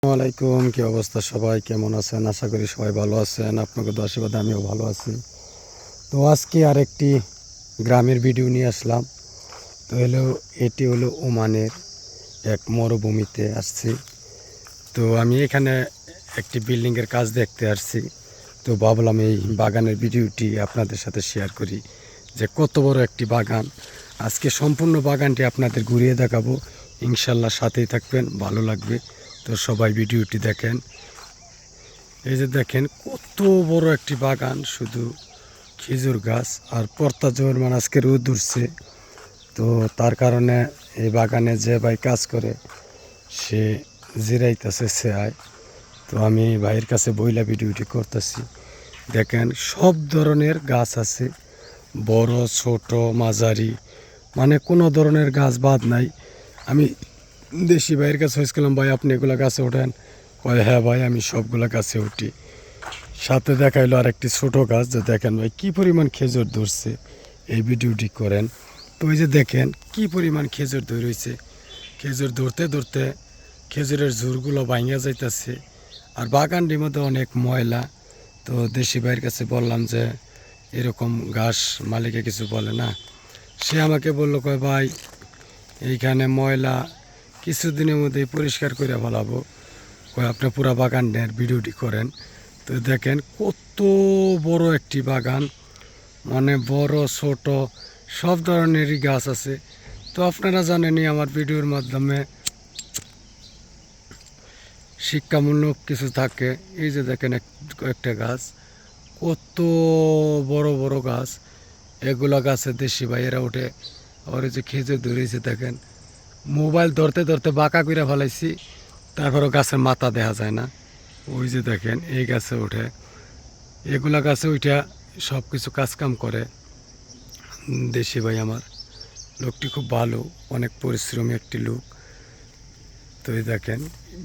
আসসালামাইকুম, কি অবস্থা? সবাই কেমন আছেন? আশা করি সবাই ভালো আছেন। আপনাকে তো আশীর্বাদে আমিও ভালো আছি। তো আজকে আরেকটি গ্রামের ভিডিও নিয়ে আসলাম। তো এটি হলো ওমানের এক মরুভূমিতে আসছি। তো আমি এখানে একটি বিল্ডিংয়ের কাজ দেখতে আসছি। তো ভাবলাম এই বাগানের ভিডিওটি আপনাদের সাথে শেয়ার করি, যে কত বড় একটি বাগান। আজকে সম্পূর্ণ বাগানটি আপনাদের ঘুরিয়ে দেখাবো। ইনশাল্লাহ সাথেই থাকবেন, ভালো লাগবে। তো সবাই ভিডিওটি দেখেন। এই যে দেখেন কত বড় একটি বাগান, শুধু খেজুর গাছ। আর পর্তা জোর মানে আজকে রোদ উঠছে, তো তার কারণে এই বাগানে যে ভাই কাজ করে সে জিরাইতেছে সেয়ায়। তো আমি ভাইয়ের কাছে বইলা ভিডিওটি করতেছি। দেখেন সব ধরনের গাছ আছে, বড় ছোট মাঝারি, মানে কোনো ধরনের গাছ বাদ নাই। আমি দেশি ভাইয়ের কাছে হয়েছিলাম, ভাই আপনি এগুলো গাছে ওঠেন? কয় হ্যাঁ ভাই, আমি সবগুলো গাছে উঠি। সাথে দেখাইলো আর একটি ছোটো গাছ, যে দেখেন ভাই কী পরিমাণ খেজুর ধরছে, এই ভিডিওটি করেন। তো ওই যে দেখেন কি পরিমাণ খেজুর ধরে রয়েছে। খেজুর ধরতে ধরতে খেজুরের ঝুরগুলো ভাঙিয়া যাইতেছে। আর বাগানটির মধ্যে অনেক ময়লা। তো দেশি ভাইয়ের কাছে বললাম যে এরকম ঘাস মালিকে কিছু বলে না। সে আমাকে বললো, কয় ভাই এইখানে ময়লা কিছুদিনের মধ্যেই পরিষ্কার করে ফেলাবো, কয় আপনি পুরা বাগানের ভিডিওটি করেন। তো দেখেন কত বড় একটি বাগান, মানে বড় ছোট সব ধরনেরই গাছ আছে। তো আপনারা জানেনই আমার ভিডিওর মাধ্যমে শিক্ষামূলক কিছু থাকে। এই যে দেখেন একটা গাছ, কত বড় বড় গাছ। এগুলা গাছে দেশি ভাইয়েরা ওঠে। আবার এই যে খেজুর ধরেছে দেখেন, মোবাইল ধরতে ধরতে বাঁকা করে ফেলাইছি, তারপরও গাছের মাথা দেখা যায় না। ওই যে দেখেন এই গাছে ওঠে। এগুলা গাছে ওইটা সব কিছু কাজকাম করে দেশি ভাই আমার। লোকটি খুব ভালো, অনেক পরিশ্রমী একটি লোক। তো এই দেখেন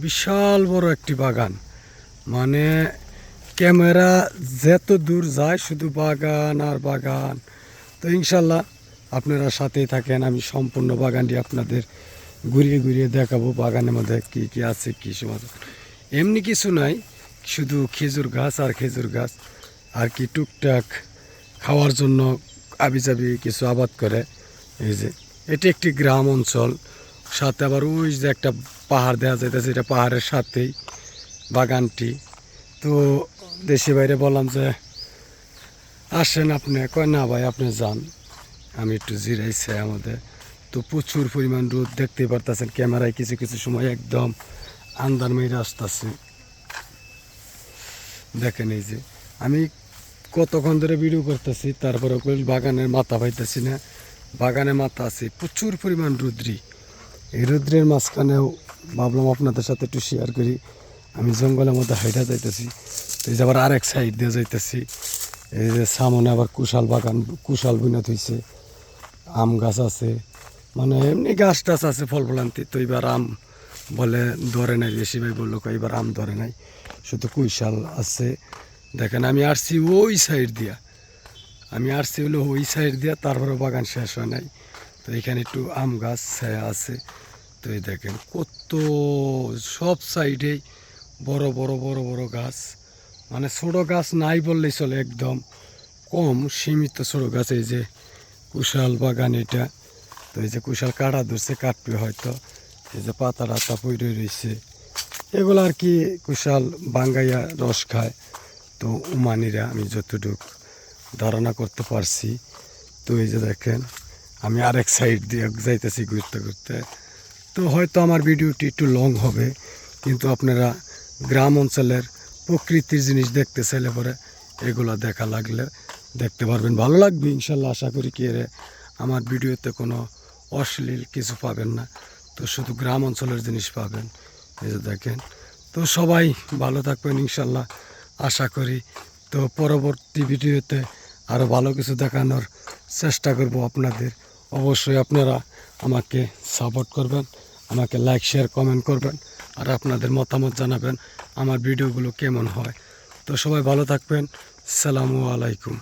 বিশাল বড় একটি বাগান, মানে ক্যামেরা যত দূর যায় শুধু বাগান আর বাগান। তো ইনশাল্লাহ আপনারা সাথেই থাকেন, আমি সম্পূর্ণ বাগানটি আপনাদের ঘুরিয়ে ঘুরিয়ে দেখাবো। বাগানের মধ্যে কী কী আছে, কী সমাধান। এমনি কিছু নাই, শুধু খেজুর গাছ আর খেজুর গাছ, আর কি টুকটাক খাওয়ার জন্য আবিজাবি কিছু আবাদ করে। এই যে এটি একটি গ্রাম অঞ্চল, সাথে আবার ওই যে একটা পাহাড় দেখা যাইতেছে, এটা পাহাড়ের সাথেই বাগানটি। তো দেশি বাইরে বললাম যে আসেন আপনি, কয় না ভাই আপনি যান, আমি একটু জিরাইছি আমাদের। তো প্রচুর পরিমাণ রোদ দেখতেই পারতেছেন, ক্যামেরায় কিছু কিছু সময় একদম আন্দার মেরে আসতেছে। দেখেন এই যে আমি কতক্ষণ ধরে ভিডিও করতেছি, তারপরে বাগানের মাথা পাইতেছি না। বাগানে মাথা আছে, প্রচুর পরিমাণ রুদ্রি। এই রুদ্রের মাঝখানেও ভাবলাম আপনাদের সাথে একটু শেয়ার করি। আমি জঙ্গলের মধ্যে হাইটা যাইতেছি। তো এই যে আবার আরেক সাইড দিয়ে যাইতেছি। এই যে সামনে আবার কুশাল বাগান, কুশাল বুনা থইছে, আম গাছ আছে, মানে এমনি গাছ টাছ আছে ফল ফলান্তি। তো এবার আম বলে ধরে নাই, বেশি ভাই বললো এবার আম ধরে নাই, শুধু কুশাল আছে। দেখেন আমি আসছি ওই সাইড দিয়া, আমি আসছি হলো ওই সাইড দিয়া, তারপরে বাগান শেষ হয় নাই। তো এখানে একটু আম গাছ ছায়া আছে। তো এই দেখেন কত সব সাইডেই বড় বড় বড় বড় গাছ, মানে ছোটো গাছ নাই বললেই চলে, একদম কম সীমিত ছোটো গাছ। এই যে কুশাল বাগান এটা। তো এই যে কুশাল কাটা ধরছে, কাটবে হয়তো। এই যে পাতা টাতা পড়ে রয়েছে, এগুলো আর কি কুশাল বাঙ্গাইয়া রস খায়। তো উমানিরা আমি যতটুকু ধারণা করতে পারছি। তো এই যে দেখেন আমি আরেক সাইড দিয়ে যাইতেছি ঘুরতে ঘুরতে। তো হয়তো আমার ভিডিওটি একটু লং হবে, কিন্তু আপনারা গ্রাম অঞ্চলের প্রকৃতির জিনিস দেখতে চাইলে পরে এগুলো দেখা লাগলে দেখতে পারবেন, ভালো লাগবে ইনশাল্লাহ। আশা করি কি এর আমার ভিডিওতে কোনো অশ্লীল কিছু পাবেন না, তো শুধু গ্রাম অঞ্চলের জিনিস পাবেন। এই যে দেখেন। তো সবাই ভালো থাকবেন ইনশাল্লাহ আশা করি। তো পরবর্তী ভিডিওতে আরও ভালো কিছু দেখানোর চেষ্টা করব আপনাদের। অবশ্যই আপনারা আমাকে সাপোর্ট করবেন, আমাকে লাইক শেয়ার কমেন্ট করবেন, আর আপনাদের মতামত জানাবেন আমার ভিডিওগুলো কেমন হয়। তো সবাই ভালো থাকবেন। আসসালামু আলাইকুম।